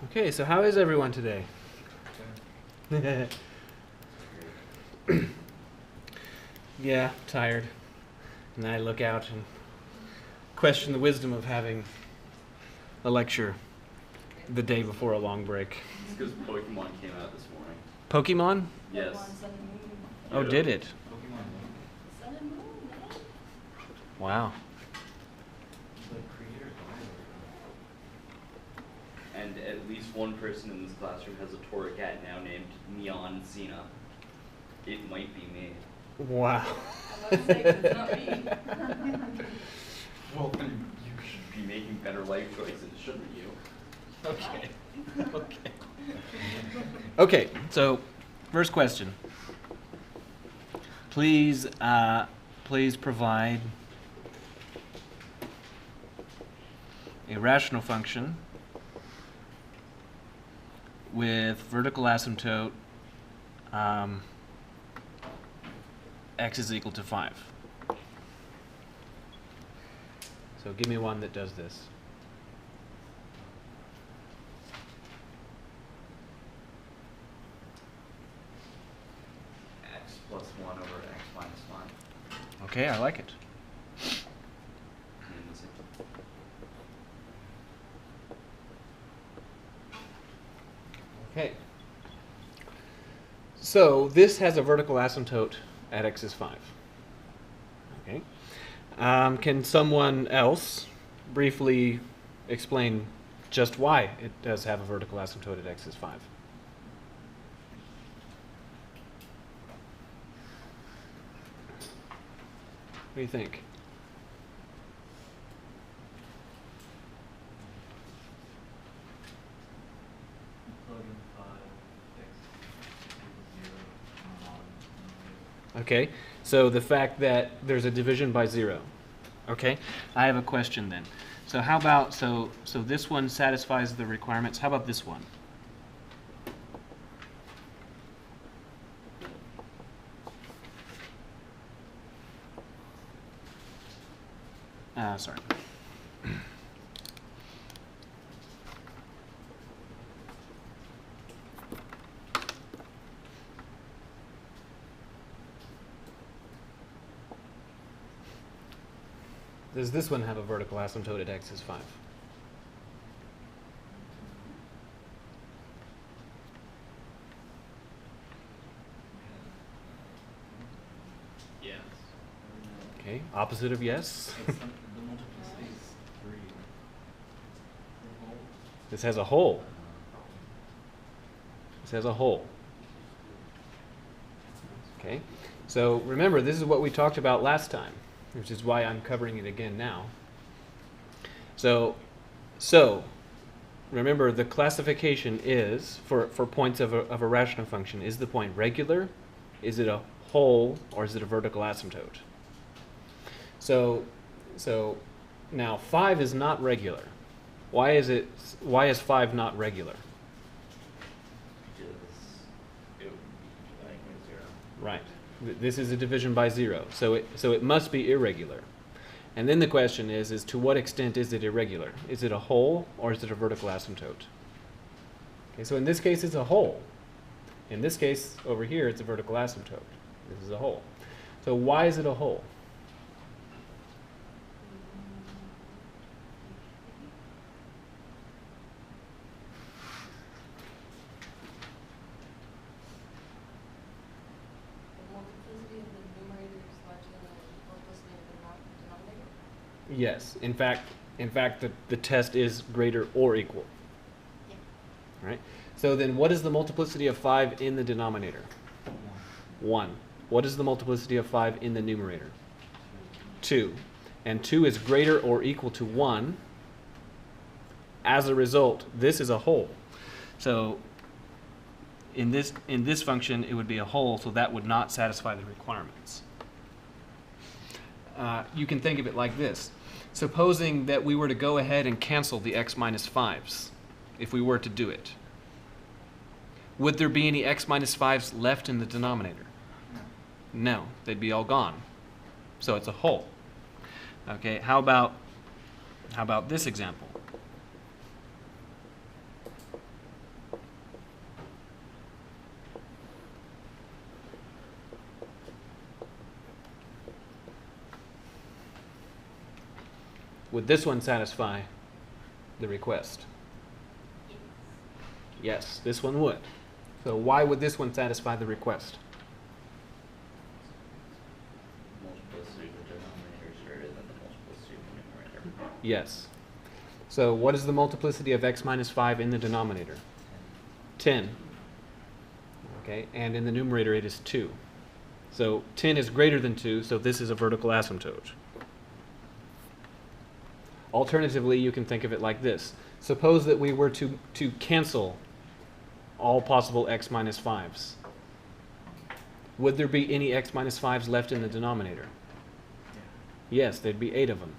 Okay, so how is everyone today? Yeah, tired. And I look out and question the wisdom of having a lecture the day before a long break. It's because Pokemon came out this morning. Pokemon? Yes. Oh, Yeah. did it? Pokemon. Sun and moon, man. Wow. And at least one person in this classroom has a Torracat now named Neon Xena. It might be me. Wow. I'm about to say, 'cause it's not me. Well, then you should be making better life choices, shouldn't you? Okay. Okay. Okay, so first question. Please provide a rational function with vertical asymptote x is equal to 5. So give me one that does this. X plus 1 over x minus 5. Okay, I like it. And the same. Okay. So this has a vertical asymptote at x is 5. Okay. Can someone else briefly explain just why it does have a vertical asymptote at x is 5? What do you think? Okay, so the fact that there's a division by 0. Okay, I have a question then. So how about, so this one satisfies the requirements. How about this one? Sorry. Does this one have a vertical asymptote at x is 5? Yes. Okay, opposite of yes. The multiplicity is 3. This has a hole. This has a hole. Okay, so remember, this is what we talked about last time, which is why I'm covering it again now. So remember, the classification is, for points of a rational function, is the point regular, is it a hole, or is it a vertical asymptote? So now 5 is not regular. Why is 5 not regular? Because it would be like 0. Right. This is a division by 0, so it must be irregular. And then the question is to what extent is it irregular? Is it a hole or is it a vertical asymptote? Okay, so in this case it's a hole. In this case over here it's a vertical asymptote. This is a hole. So why is it a hole? The multiplicity of the numerator is larger than the multiplicity of the denominator? Yes. In fact the test is greater or equal. Yeah. Right? So then what is the multiplicity of 5 in the denominator? 1. What is the multiplicity of 5 in the numerator? 2. And 2 is greater or equal to 1. As a result, this is a hole. So in this function, it would be a hole, so that would not satisfy the requirements. You can think of it like this. Supposing that we were to go ahead and cancel the x minus 5s, if we were to do it, would there be any x minus 5s left in the denominator? No, they'd be all gone. So it's a hole. Okay, how about this example? Would this one satisfy the request? Yes, this one would. So why would this one satisfy the request? Multiplicity of the denominator is greater than the multiplicity of the numerator. Yes. So what is the multiplicity of x minus 5 in the denominator? 10. Okay, and in the numerator it is 2. So 10 is greater than 2, so this is a vertical asymptote. Alternatively, you can think of it like this. Suppose that we were to cancel all possible x minus 5s. Would there be any x minus 5s left in the denominator? Yes, there'd be 8 of them.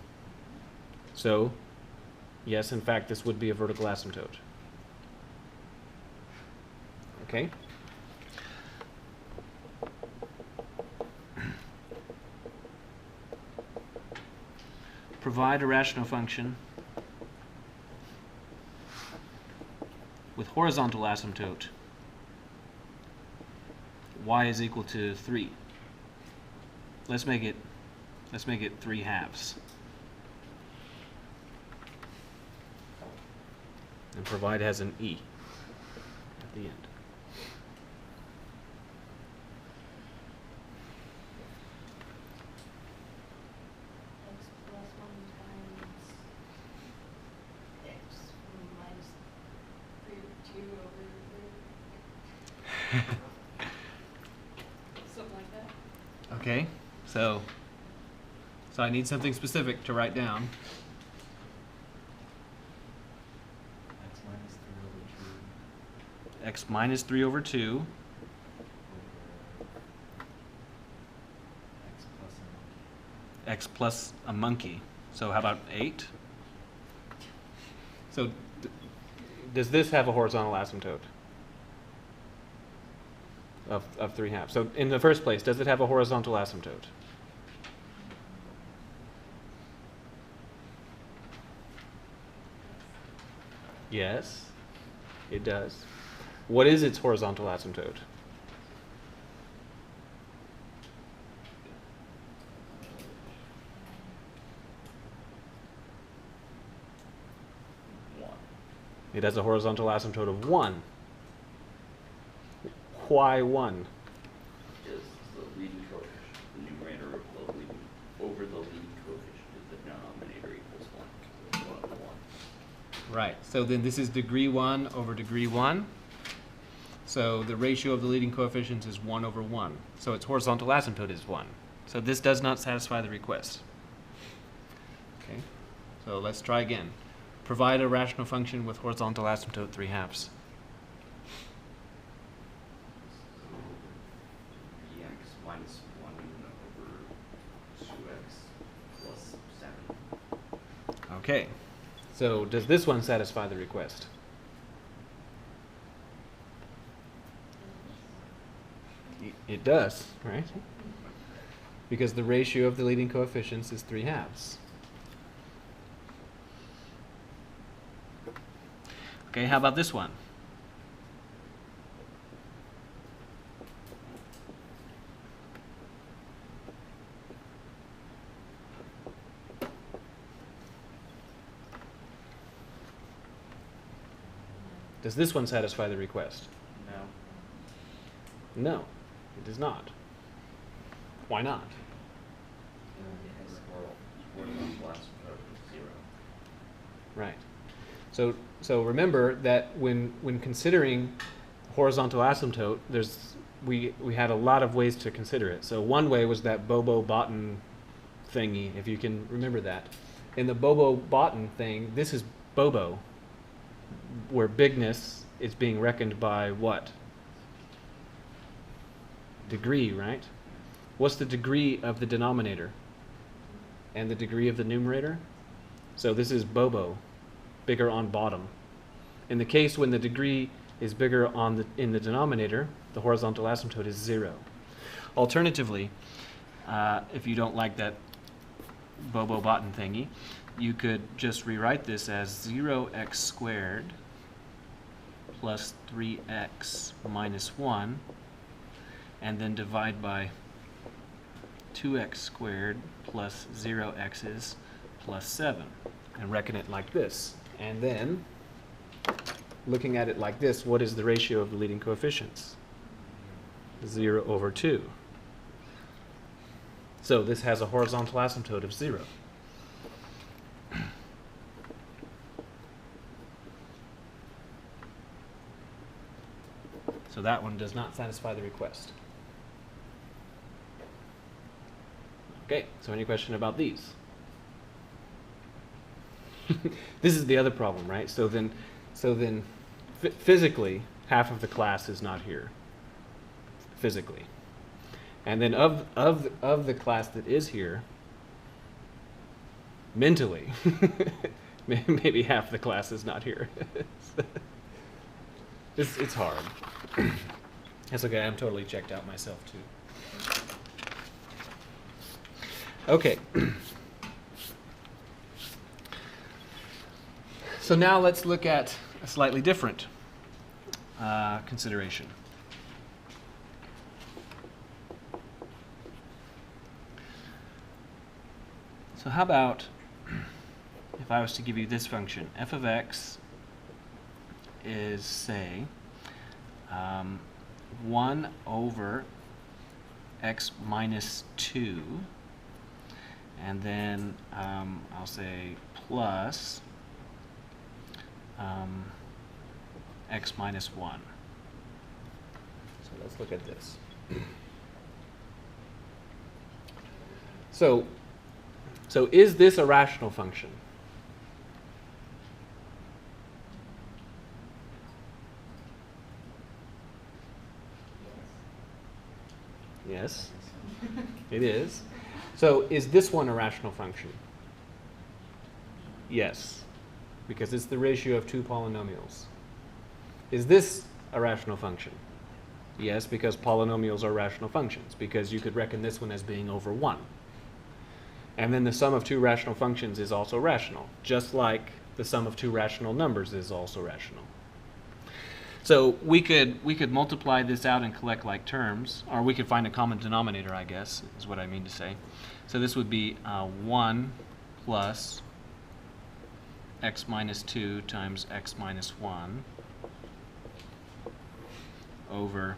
So, yes, in fact, this would be a vertical asymptote. Okay? Provide a rational function with horizontal asymptote. Y is equal to 3. Let's make it 3 halves. And provide has an E at the end. X plus 1 times x minus 3 over 2 over 3. Something like that. Okay, so I need something specific to write down. X minus 3 over 2. X plus a monkey. So how about 8? So does this have a horizontal asymptote of 3 halves? So in the first place, does it have a horizontal asymptote? Yes, it does. What is its horizontal asymptote? It has a horizontal asymptote of 1. Why 1? Because the leading coefficient, the numerator over the leading coefficient is the denominator equals 1. So it's 1 over 1. Right. So then this is degree 1 over degree 1. So the ratio of the leading coefficients is 1 over 1. So its horizontal asymptote is 1. So this does not satisfy the request. Okay. So let's try again. Provide a rational function with horizontal asymptote 3 halves. X minus 1 over 2x plus 7. Okay. So does this one satisfy the request? It does, right? Because the ratio of the leading coefficients is 3 halves. Okay, how about this one? Does this one satisfy the request? No. No, it does not. Why not? It has horizontal asymptote of 0. Right. So remember that when considering horizontal asymptote, we had a lot of ways to consider it. So one way was that Bobo-Botten thingy, if you can remember that. In the Bobo-Botten thing, this is Bobo, where bigness is being reckoned by what? Degree, right? What's the degree of the denominator? And the degree of the numerator? So this is Bobo, bigger on bottom. In the case when the degree is bigger in the denominator, the horizontal asymptote is 0. Alternatively, if you don't like that Bobo-Botten thingy, you could just rewrite this as 0x squared plus 3x minus 1, and then divide by 2x squared plus 0x's plus 7 and reckon it like this. And then, looking at it like this, what is the ratio of the leading coefficients? 0 over 2. So this has a horizontal asymptote of 0. So that one does not satisfy the request. Okay, so any question about these? This is the other problem, right? So then physically, half of the class is not here. Physically. And then of the class that is here, mentally, maybe half the class is not here. It's hard. That's okay, I'm totally checked out myself too. Okay. So now let's look at a slightly different consideration. So how about if I was to give you this function, f of x is, say, 1 over x minus 2, and then I'll say plus x minus 1. So let's look at this. So is this a rational function? Yes, it is. So is this one a rational function? Yes, because it's the ratio of two polynomials. Is this a rational function? Yes, because polynomials are rational functions, because you could reckon this one as being over 1. And then the sum of two rational functions is also rational, just like the sum of two rational numbers is also rational. So we could multiply this out and collect like terms, or we could find a common denominator, I guess, is what I mean to say. So this would be 1 plus x minus 2 times x minus 1 over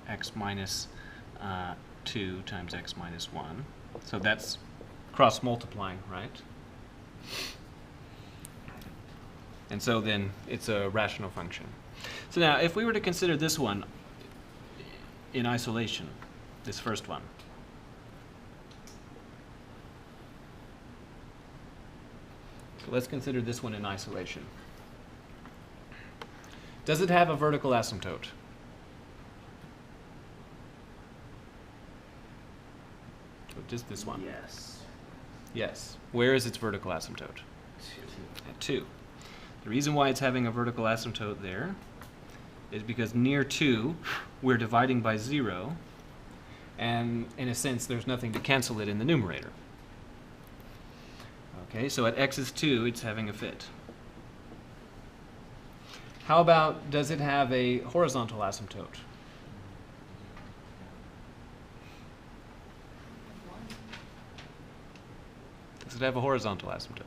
x minus 2 times x minus 1. So that's cross-multiplying, right? And so then it's a rational function. So now, if we were to consider this one in isolation, this first one, so let's consider this one in isolation. Does it have a vertical asymptote? So just this one. Yes. Yes. Where is its vertical asymptote? 2. At 2. The reason why it's having a vertical asymptote there is because near 2, we're dividing by 0, and in a sense, there's nothing to cancel it in the numerator. Okay, so at x is 2, it's having a fit. How about, does it have a horizontal asymptote? Does it have a horizontal asymptote?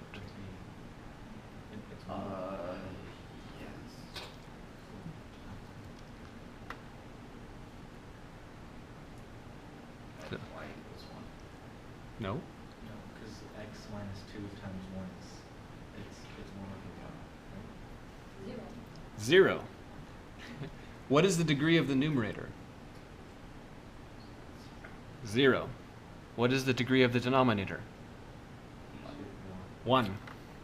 Yes. So- Y equals 1. No? No, because x minus 2 times 1 is, it's 1 over 1, right? 0. 0. What is the degree of the numerator? 0. What is the degree of the denominator? 1.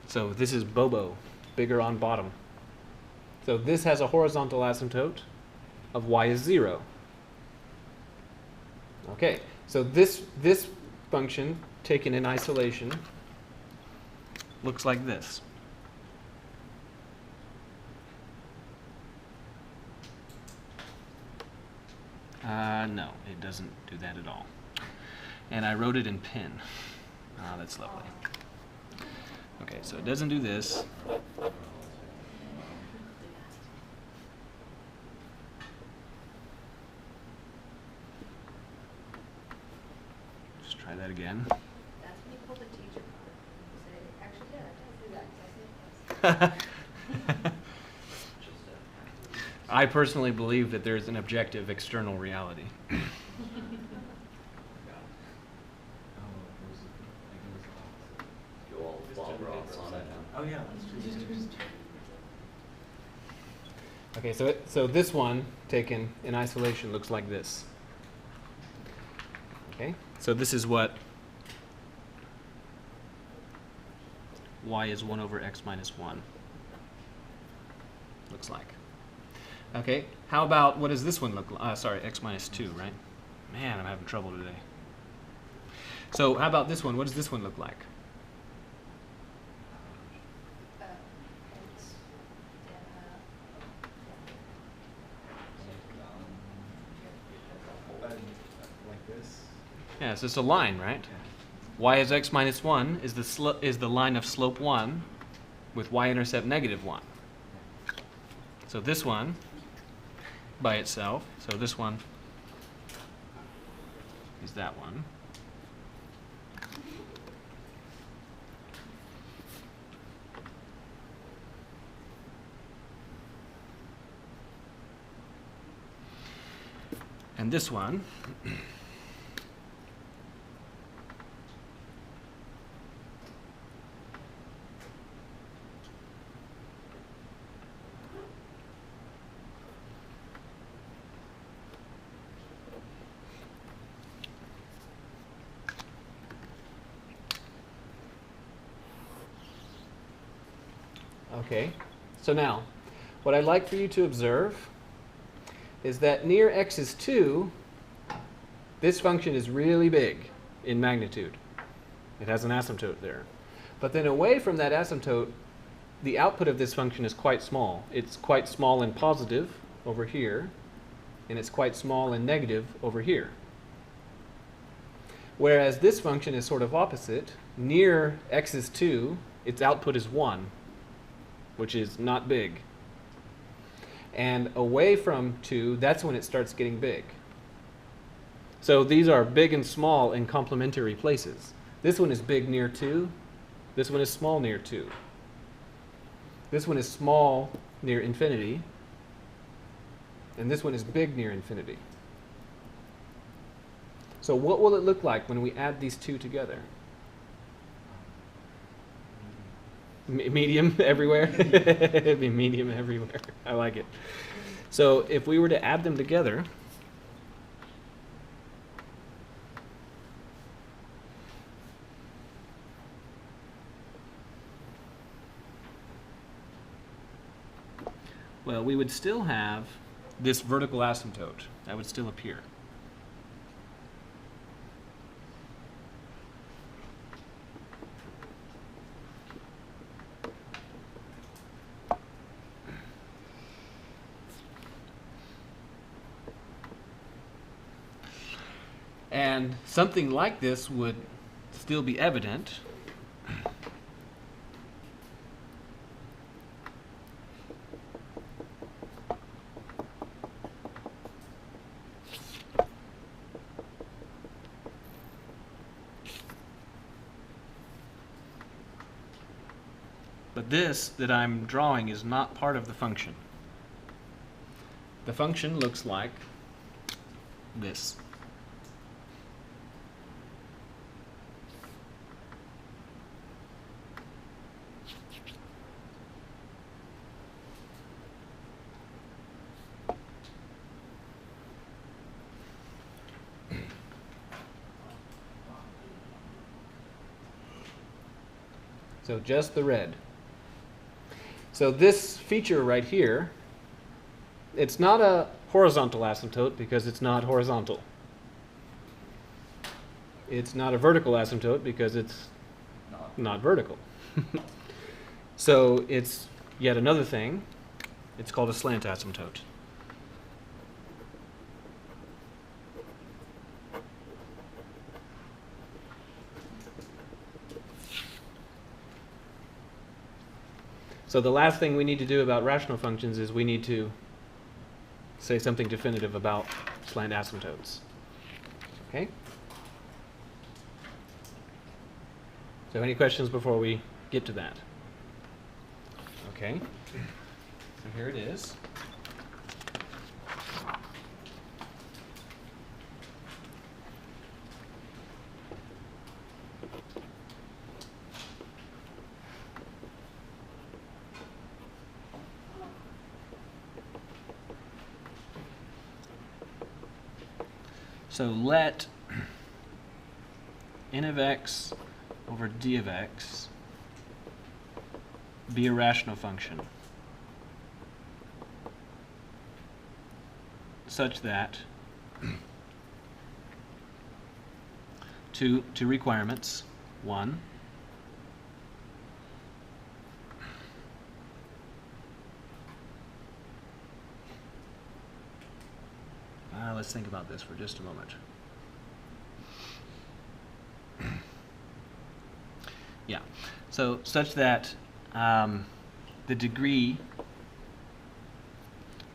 So this is Bobo, bigger on bottom. So this has a horizontal asymptote of y is 0. Okay, so this function taken in isolation looks like this. No, it doesn't do that at all. And I wrote it in pen. Ah, that's lovely. Okay, so it doesn't do this. Just try that again. That's when you pull the teacher card. I personally believe that there's an objective external reality. Oh, it was, I think it was opposite. Go all Bob Ross on it. Oh, yeah, that's true. Okay, so this one taken in isolation looks like this. Okay, so this is what y is 1 over x minus 1 looks like. Okay, how about, what does this one look like? Sorry, x minus 2, right? Man, I'm having trouble today. So how about this one? What does this one look like? X, Like this? Yeah, it's just a line, right? Y is x minus 1 is the line of slope 1 with y-intercept negative 1. So this one by itself, so this one is that one. And this one okay, so now, what I'd like for you to observe is that near x is 2, this function is really big in magnitude. It has an asymptote there. But then away from that asymptote, the output of this function is quite small. It's quite small and positive over here, and it's quite small and negative over here. Whereas this function is sort of opposite. Near x is 2, its output is 1, which is not big. And away from 2, that's when it starts getting big. So these are big and small in complementary places. This one is big near 2. This one is small near 2. This one is small near infinity. And this one is big near infinity. So what will it look like when we add these two together? Medium everywhere? It'd be medium everywhere. I like it. So if we were to add them together, well, we would still have this vertical asymptote. That would still appear. And something like this would still be evident but this that I'm drawing is not part of the function. The function looks like this. So just the red. So this feature right here, it's not a horizontal asymptote because it's not horizontal. It's not a vertical asymptote because it's not vertical. So it's yet another thing. It's called a slant asymptote. So the last thing we need to do about rational functions is we need to say something definitive about slant asymptotes. Okay? So any questions before we get to that? Okay, so here it is. So let n of x over d of x be a rational function such that two requirements. One, let's think about this for just a moment. Yeah, so such that the degree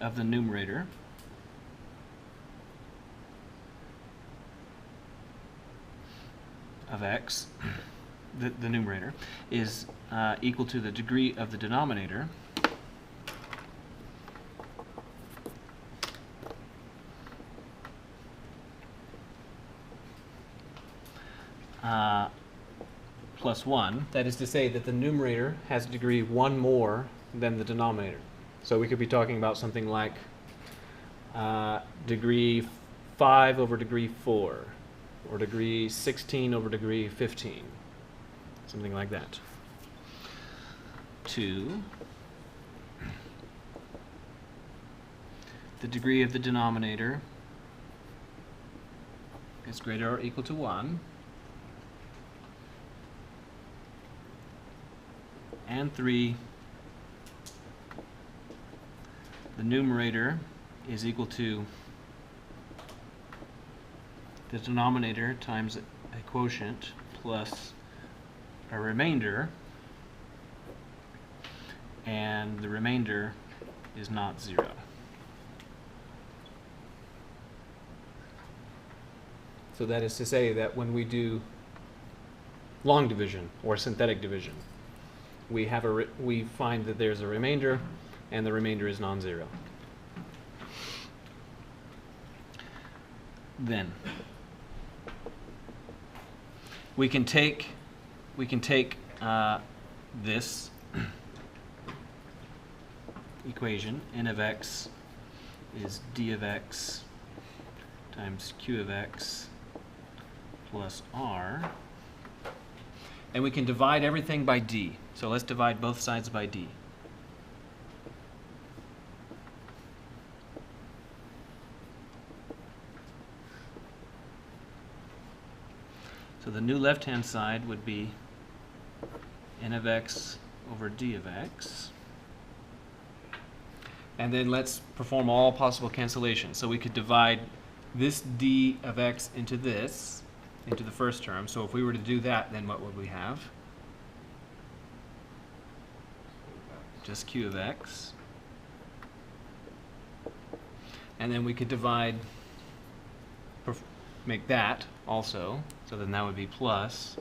of the numerator of x, the numerator, is equal to the degree of the denominator plus 1. That is to say that the numerator has degree 1 more than the denominator. So we could be talking about something like degree 5 over degree 4, or degree 16 over degree 15, something like that. 2, the degree of the denominator is greater or equal to 1. And 3, the numerator is equal to the denominator times a quotient plus a remainder, and the remainder is not 0. So that is to say that when we do long division or synthetic division, we have we find that there's a remainder, and the remainder is non-zero. Then we can take this equation, n of x is d of x times q of x plus r, and we can divide everything by d. So let's divide both sides by d. So the new left-hand side would be n of x over d of x. And then let's perform all possible cancellations. So we could divide this d of x into this, into the first term. So if we were to do that, then what would we have? Just q of x. And then we could divide, make that also. So then that would be plus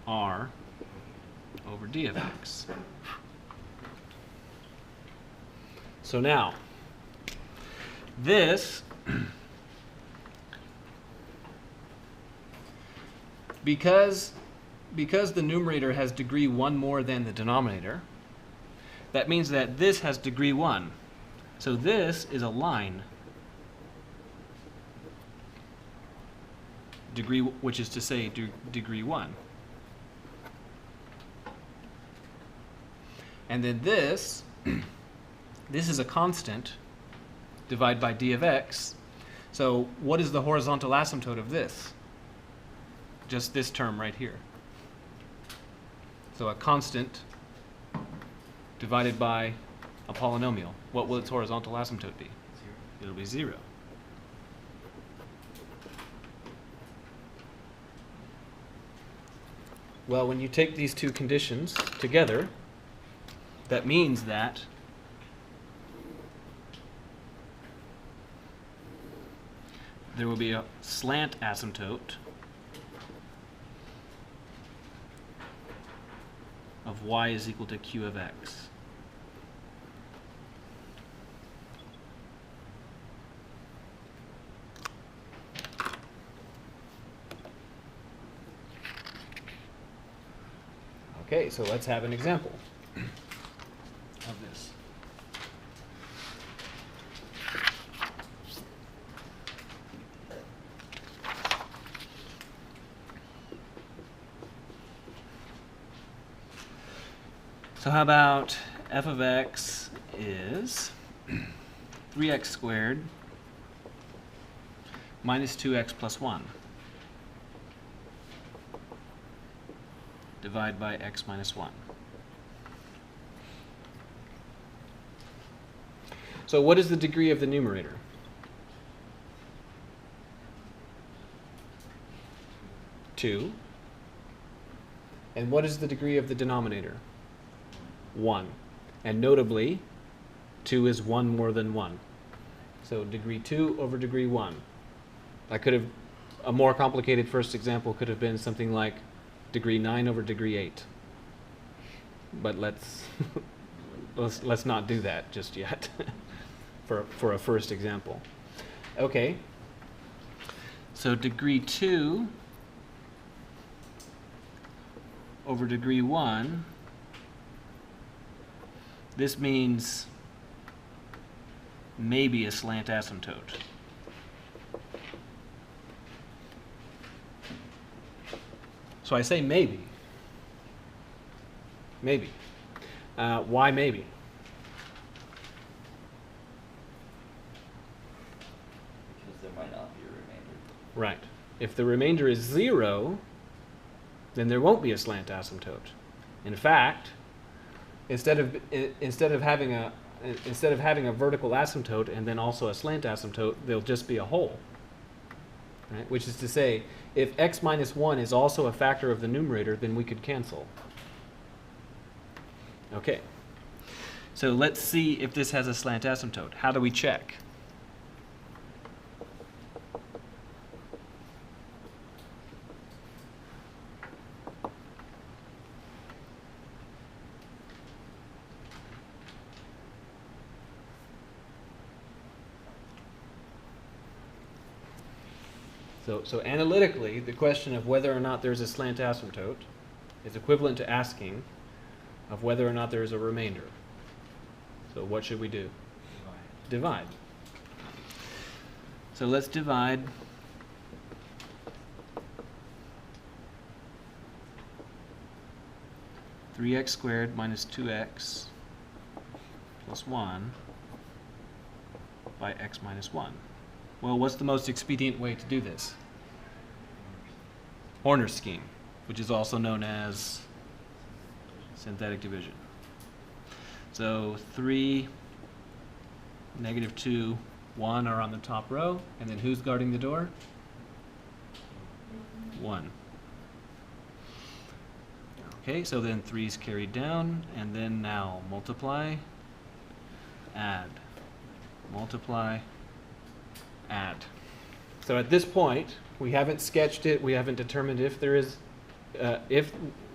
r over d of x. So now, this, because the numerator has degree 1 more than the denominator, that means that this has degree 1. So this is a line, degree, which is to say degree 1. And then this, this is a constant, divide by d of x. So what is the horizontal asymptote of this? Just this term right here. So a constant divided by a polynomial. What will its horizontal asymptote be? 0. It'll be 0. Well, when you take these two conditions together, that means that there will be a slant asymptote of of y is equal to q of x. Okay, so let's have an example of this. So how about f of x is 3x squared minus 2x plus 1 divided by x minus 1. So what is the degree of the numerator? 2. And what is the degree of the denominator? 1. And notably, 2 is 1 more than 1. So degree 2 over degree 1. A more complicated first example could have been something like degree 9 over degree 8. But let's not do that just yet for a first example. Okay. So degree 2 over degree 1, this means maybe a slant asymptote. So I say maybe. Maybe. Why maybe? Because there might not be a remainder. Right. If the remainder is 0, then there won't be a slant asymptote. In fact, instead of having a vertical asymptote and then also a slant asymptote, there'll just be a hole. Right? Which is to say, if x minus 1 is also a factor of the numerator, then we could cancel. Okay. So let's see if this has a slant asymptote. How do we check? So analytically, the question of whether or not there's a slant asymptote is equivalent to asking of whether or not there is a remainder. So what should we do? Divide. So let's divide (3x squared minus 2x plus 1) by x minus 1. Well, what's the most expedient way to do this? Horner's scheme, which is also known as synthetic division. So 3, negative 2, 1 are on the top row, and then who's guarding the door? 1. Okay, so then 3 is carried down, and then now multiply, add, multiply, add. So at this point, we haven't sketched it, we haven't determined if there is,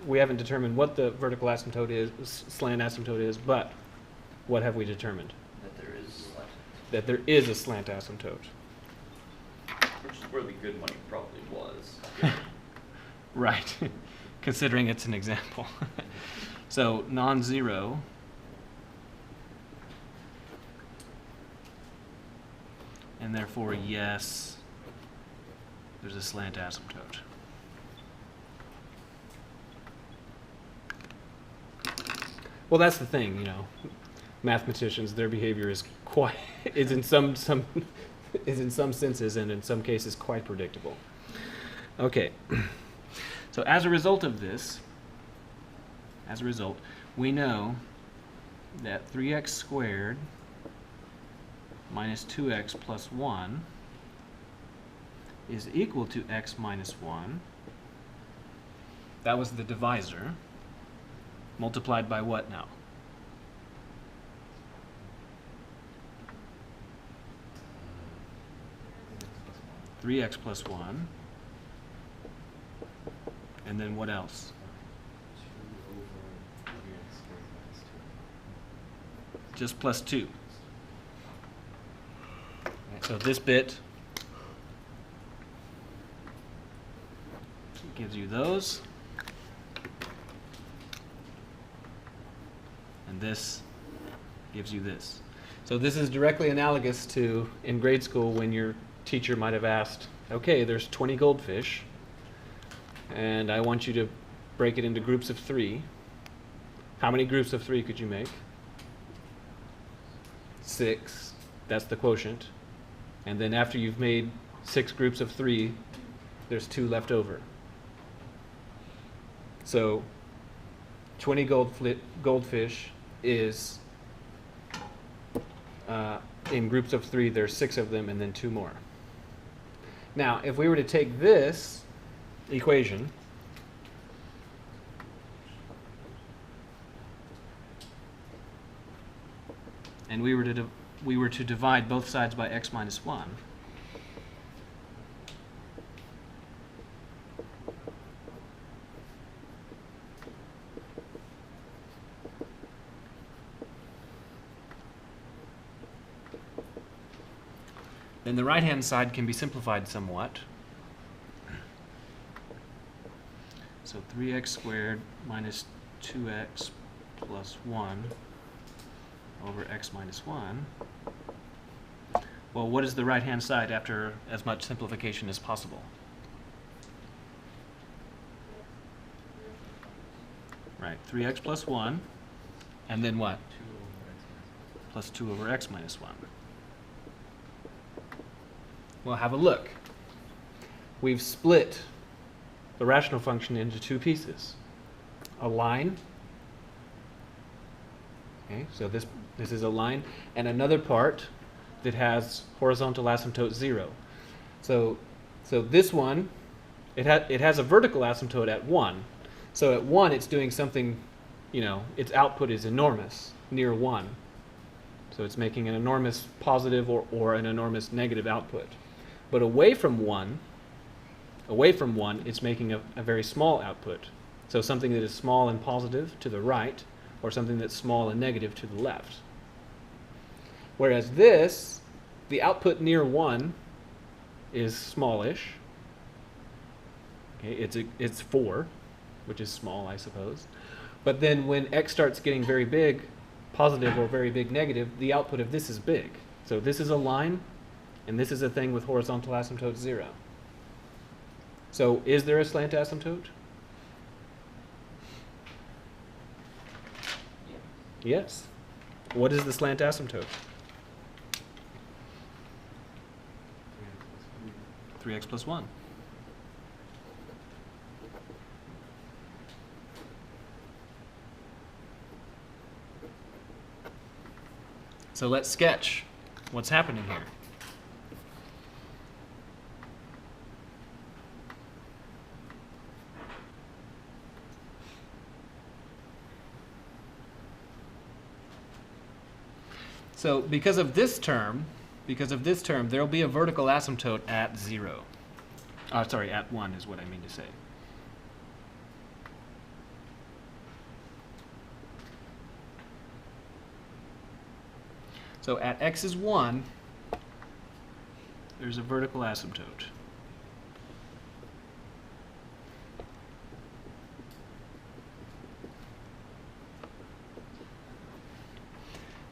we haven't determined what the vertical asymptote is, slant asymptote is, but what have we determined? That there is slant. That there is a slant asymptote. Which is where the good money probably was. Right, considering it's an example. So non-zero and therefore yes, there's a slant asymptote. Well, that's the thing, you know. Mathematicians, their behavior is in some senses and in some cases quite predictable. Okay. So as a result of this, we know that 3x squared minus 2x plus 1 is equal to x minus 1. That was the divisor. Multiplied by what now? Three x plus 1. And then what else? just plus 2. So this bit gives you those, and this gives you this. So this is directly analogous to in grade school when your teacher might have asked, okay, there's 20 goldfish, and I want you to break it into groups of 3. How many groups of 3 could you make? 6. That's the quotient. And then after you've made 6 groups of 3, there's 2 left over. So 20 goldfish is, in groups of 3, there's 6 of them and then 2 more. Now, if we were to take this equation and we were to divide both sides by x minus 1, then the right-hand side can be simplified somewhat. So 3x squared minus 2x plus 1 over x minus 1. Well, what is the right-hand side after as much simplification as possible? Right, 3x plus 1, and then what? 2 over x minus 1. Plus 2 over x minus 1. Well, have a look. We've split the rational function into 2 pieces. A line, okay, so this is a line, and another part that has horizontal asymptote 0. So this one, it has a vertical asymptote at 1. So at 1, it's doing something, its output is enormous, near 1. So it's making an enormous positive or an enormous negative output. But away from 1, it's making a very small output. So something that is small and positive to the right, or something that's small and negative to the left. Whereas this, the output near 1 is smallish. Okay, it's 4, which is small, I suppose. But then when x starts getting very big, positive or very big negative, the output of this is big. So this is a line, and this is a thing with horizontal asymptote 0. So is there a slant asymptote? Yes. What is the slant asymptote? 3x plus 1. So let's sketch what's happening here. So because of this term, there will be a vertical asymptote at 0. Sorry, at 1 is what I mean to say. So at x is 1, there's a vertical asymptote.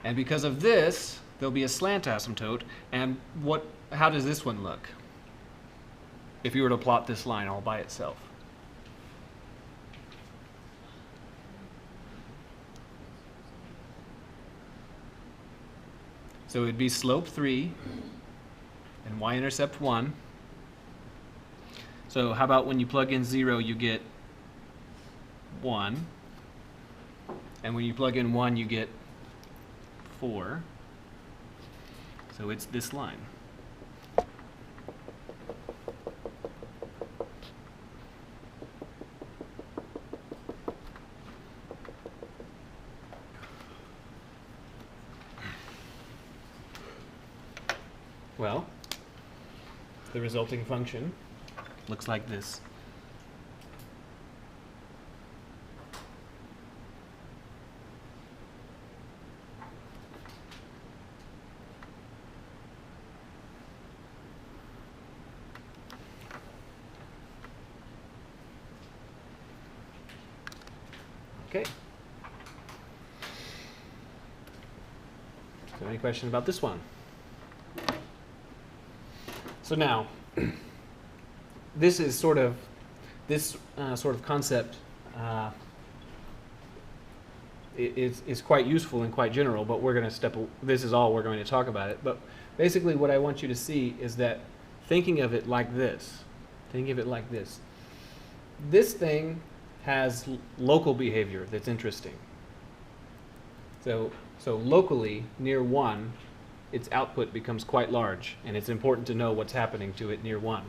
And because of this, there'll be a slant asymptote. And how does this one look? If you were to plot this line all by itself. So it'd be slope 3 and y-intercept 1. So how about when you plug in 0, you get 1. And when you plug in 1, you get 4. So it's this line. Well, the resulting function looks like this. Okay. So any question about this one? So now, this is sort of, this sort of concept is quite useful and quite general, but we're going to this is all we're going to talk about it. But basically what I want you to see is that thinking of it like this, this thing has local behavior that's interesting. So locally, near 1, its output becomes quite large, and it's important to know what's happening to it near 1.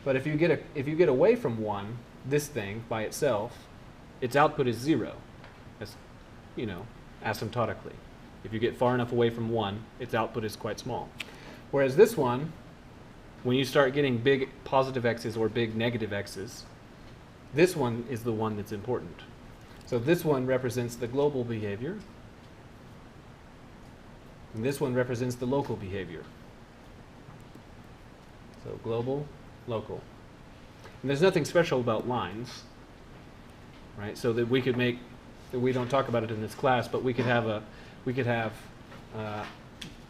But if you get away from 1, this thing by itself, its output is 0. That's, you know, asymptotically. If you get far enough away from 1, its output is quite small. Whereas this one, when you start getting big positive x's or big negative x's, this one is the one that's important. So this one represents the global behavior, and this one represents the local behavior. So global, local. And there's nothing special about lines, right? So that we could make, we don't talk about it in this class, but we could have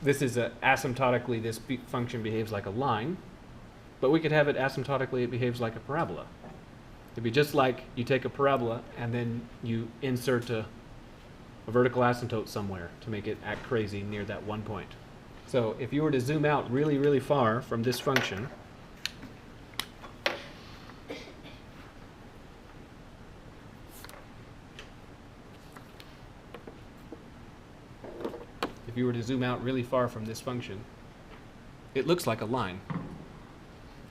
this is asymptotically, this function behaves like a line, but we could have it asymptotically, it behaves like a parabola. It'd be just like you take a parabola and then you insert a vertical asymptote somewhere to make it act crazy near that one point. So if you were to zoom out really, really far from this function, it looks like a line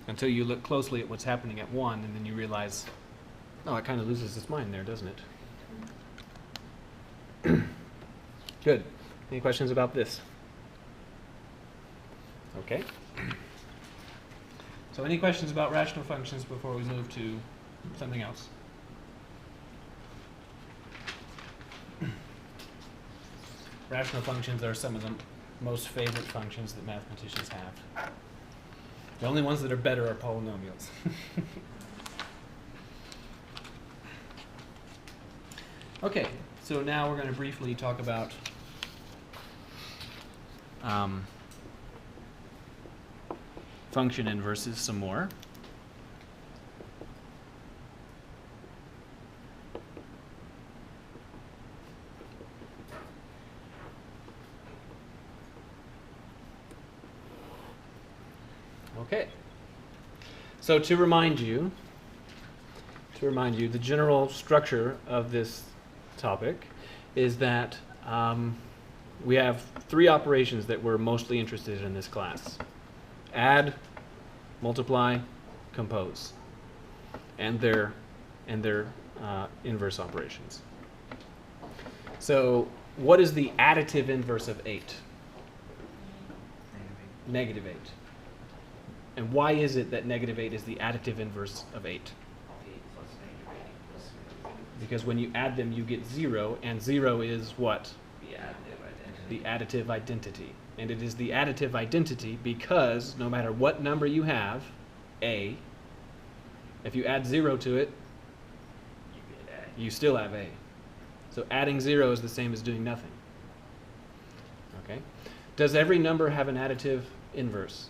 until you look closely at what's happening at 1, and then you realize, oh, it kind of loses its mind there, doesn't it? Good. Any questions about this? Okay. So any questions about rational functions before we move to something else? Rational functions are some of the most favorite functions that mathematicians have. The only ones that are better are polynomials. Okay, so now we're going to briefly talk about function inverses some more. Okay. So to remind you, the general structure of this topic is that we have 3 operations that we're mostly interested in this class: add, multiply, compose, and their inverse operations. So what is the additive inverse of 8? Negative 8. And why is it that negative 8 is the additive inverse of 8? 8 plus negative 8 equals 0. Because when you add them, you get 0, and 0 is what? The additive identity. The additive identity. And it is the additive identity because no matter what number you have, A, if you add 0 to it, You get A. you still have A. So adding 0 is the same as doing nothing. Okay? Does every number have an additive inverse?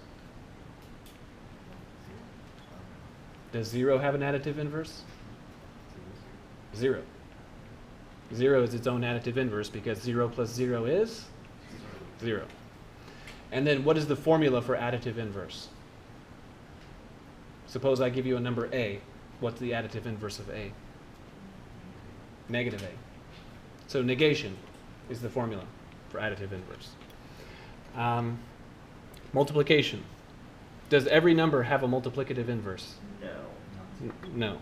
Does 0 have an additive inverse? 0. 0 is its own additive inverse because 0 plus 0 is 0. And then what is the formula for additive inverse? Suppose I give you a number A. What's the additive inverse of A? Negative A. So negation is the formula for additive inverse. Multiplication. Does every number have a multiplicative inverse? No. No.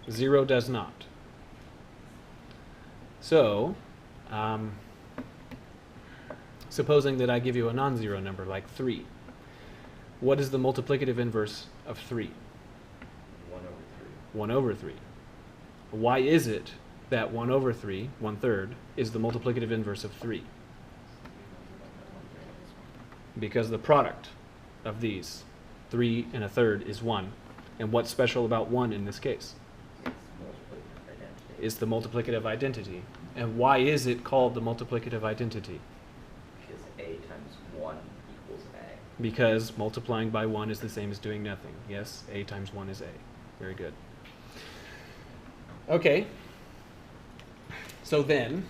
0 does not. So, supposing that I give you a non-zero number like 3, what is the multiplicative inverse of 3? 1 over 3. 1 over 3. Why is it that 1 over 3, 1/3, is the multiplicative inverse of 3? Because the product of these, 3 and 1/3, is 1. And what's special about 1 in this case? It's multiplicative identity. is the multiplicative identity. And why is it called the multiplicative identity? Because A times 1 equals A. Because multiplying by 1 is the same as doing nothing. Yes, A times 1 is A. Very good. Okay. So then,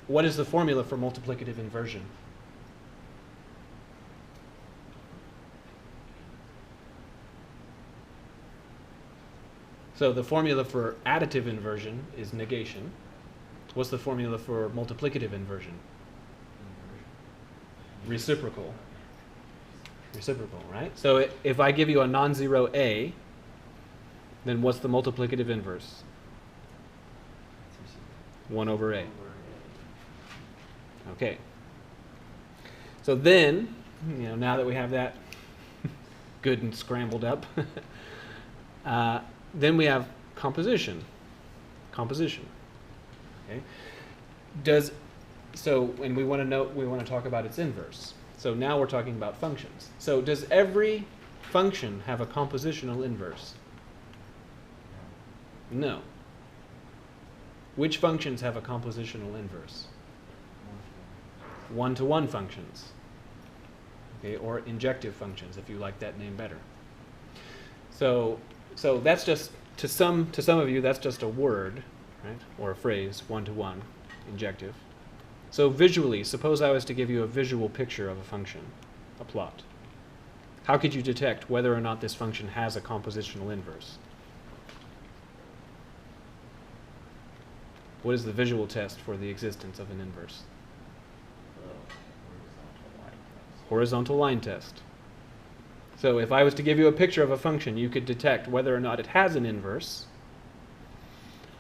what is the formula for multiplicative inversion? So the formula for additive inversion is negation. What's the formula for multiplicative inversion? Reciprocal. Reciprocal, right? So if I give you a non-zero A, then what's the multiplicative inverse? 1 over A. Okay. So then, now that we have that good and scrambled up, then we have composition. Composition. Okay. And we want to talk about its inverse. So now we're talking about functions. So does every function have a compositional inverse? No. Which functions have a compositional inverse? One-to-one functions. Okay, or injective functions, if you like that name better. So that's just, to some of you, that's just a word, right? Or a phrase, one-to-one, injective. So visually, suppose I was to give you a visual picture of a function, a plot. How could you detect whether or not this function has a compositional inverse? What is the visual test for the existence of an inverse? Horizontal line test. So if I was to give you a picture of a function, you could detect whether or not it has an inverse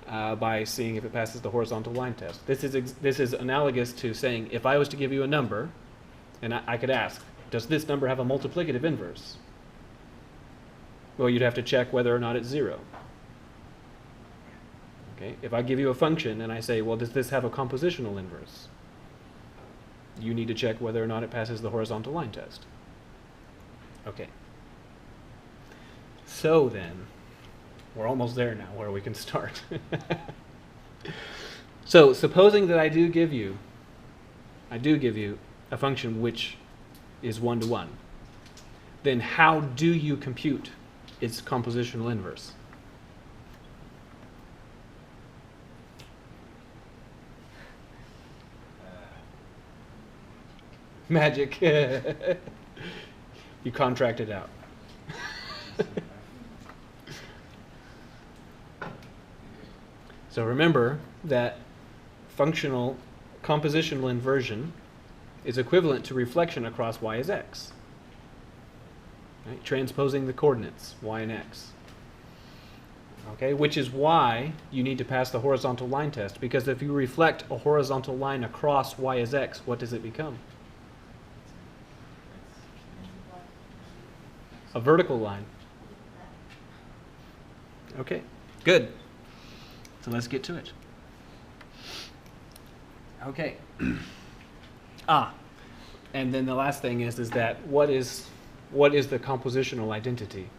by seeing if it passes the horizontal line test. This is analogous to saying, if I was to give you a number, and I could ask, does this number have a multiplicative inverse? Well, you'd have to check whether or not it's 0. Okay. If I give you a function and I say, well, does this have a compositional inverse? You need to check whether or not it passes the horizontal line test. Okay. So then, we're almost there now where we can start. So supposing that I do give you a function which is one-to-one, then how do you compute its compositional inverse? Magic. You contract it out. So remember that functional compositional inversion is equivalent to reflection across y as x. Right? Transposing the coordinates, y and x. Okay, which is why you need to pass the horizontal line test, because if you reflect a horizontal line across y as x, what does it become? A vertical line. Okay, good. So let's get to it. Okay. And then the last thing is that what is the compositional identity?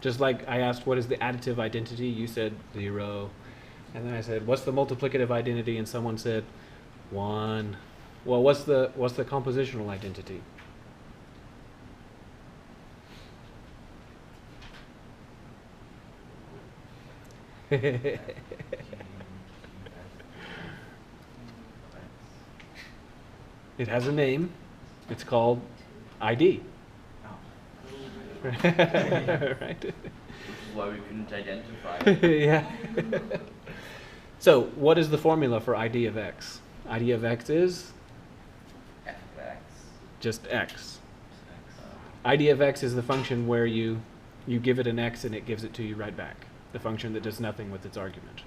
Just like I asked, what is the additive identity? You said 0. And then I said, what's the multiplicative identity? And someone said 1. Well, what's the compositional identity? It has a name. It's called ID. Right? Which is why we couldn't identify it. Yeah. So, what is the formula for ID of x? ID of x is F of x. just x. ID of x is the function where you give it an x and it gives it to you right back. The function that does nothing with its argument.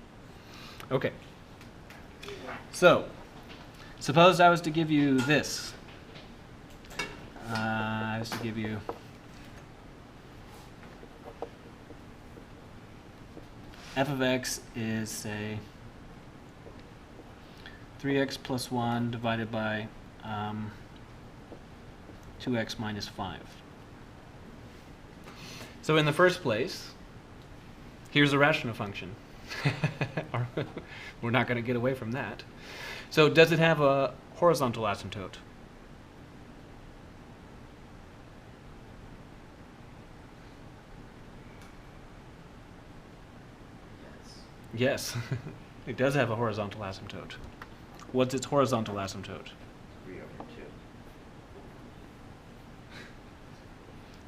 Okay. So, suppose I was to give you this. I was to give you f of x is, say, 3x plus 1 divided by 2x minus 5. So in the first place, Here's a rational function. We're not going to get away from that. So does it have a horizontal asymptote? Yes. Yes, it does have a horizontal asymptote. What's its horizontal asymptote? 3 over 2.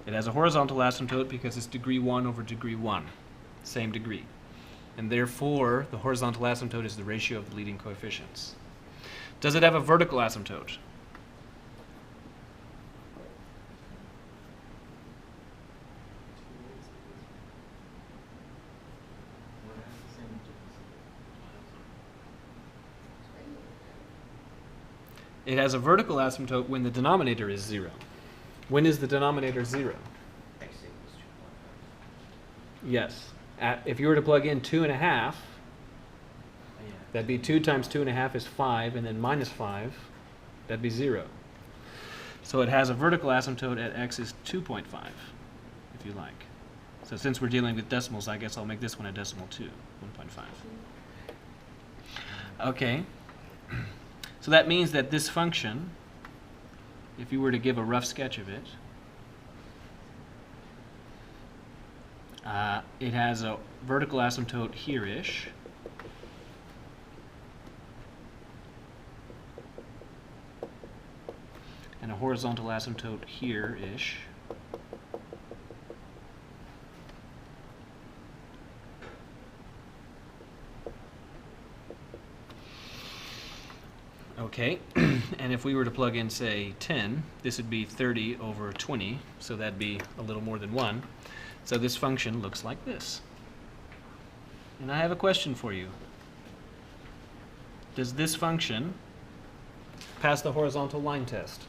It has a horizontal asymptote because it's degree 1 over degree 1, same degree. And therefore, the horizontal asymptote is the ratio of the leading coefficients. Does it have a vertical asymptote? What has the same It has a vertical asymptote when the denominator is 0. When is the denominator 0? X equals 2.5. Yes. If you were to plug in 2.5, yeah. that'd be 2 times 2.5 is 5, and then minus 5, that'd be 0. So it has a vertical asymptote at x is 2.5, if you like. So since we're dealing with decimals, I guess I'll make this one a decimal too, 1.5. Okay. So that means that this function, if you were to give a rough sketch of it, it has a vertical asymptote here-ish. And a horizontal asymptote here-ish. Okay, and if we were to plug in, say, 10, this would be 30 over 20, so that'd be a little more than 1. So this function looks like this. And I have a question for you. Does this function pass the horizontal line test?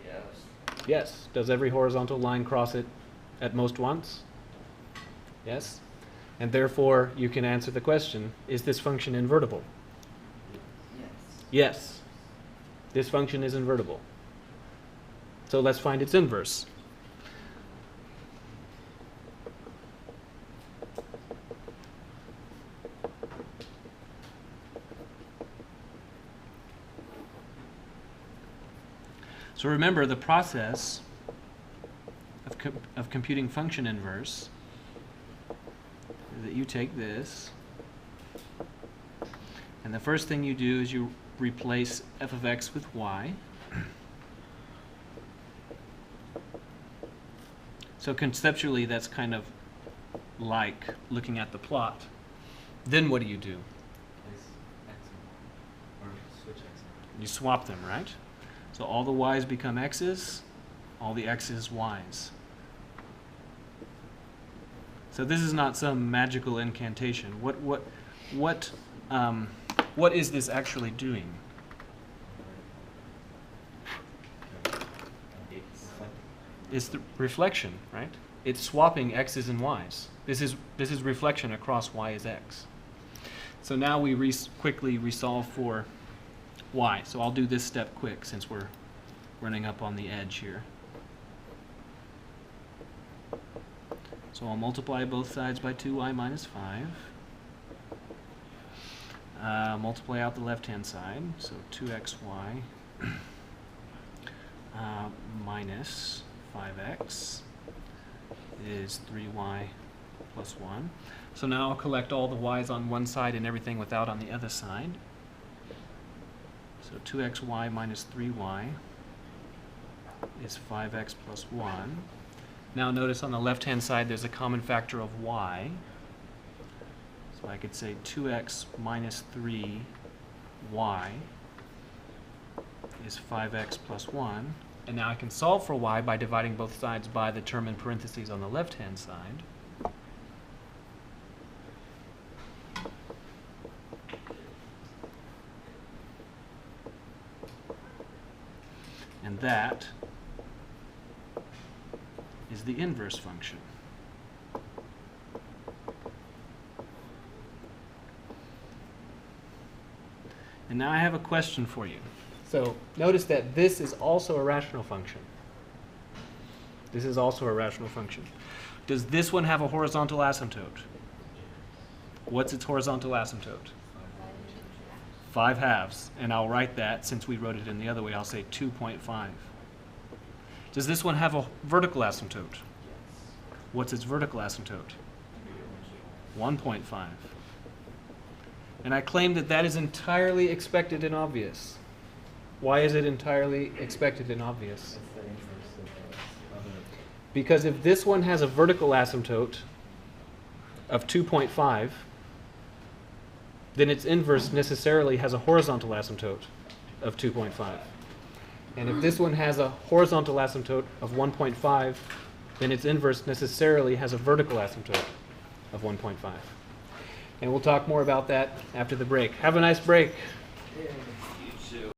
Yes. Yes. Does every horizontal line cross it at most once? Yes. And therefore, you can answer the question, is this function invertible? Yes. Yes. This function is invertible. So let's find its inverse. So remember, the process of computing function inverse is that you take this, and the first thing you do is you replace f of x with y. So conceptually, that's kind of like looking at the plot. Then what do? Place x and y, or switch x and y. You swap them, right? So all the y's become x's, all the x's y's. So this is not some magical incantation. What is this actually doing? It's the reflection, right? It's swapping x's and y's. This is reflection across y is x. So now we quickly resolve for y. So I'll do this step quick since we're running up on the edge here. So I'll multiply both sides by 2y minus 5. Multiply out the left-hand side, so 2xy minus 5x is 3y plus 1. So now I'll collect all the y's on one side and everything without on the other side. So 2xy minus 3y is 5x plus 1. Now notice on the left-hand side there's a common factor of y. So I could say 2x minus 3y is 5x plus 1. And now I can solve for y by dividing both sides by the term in parentheses on the left-hand side. And that is the inverse function. And now I have a question for you. So notice that this is also a rational function. This is also a rational function. Does this one have a horizontal asymptote? What's its horizontal asymptote? 5 halves. And I'll write that, since we wrote it in the other way, I'll say 2.5. Does this one have a vertical asymptote? What's its vertical asymptote? 1.5. And I claim that that is entirely expected and obvious. Why is it entirely expected and obvious? It's the inverse of the other. Because if this one has a vertical asymptote of 2.5, then its inverse necessarily has a horizontal asymptote of 2.5. And if this one has a horizontal asymptote of 1.5, then its inverse necessarily has a vertical asymptote of 1.5. And we'll talk more about that after the break. Have a nice break. Yeah.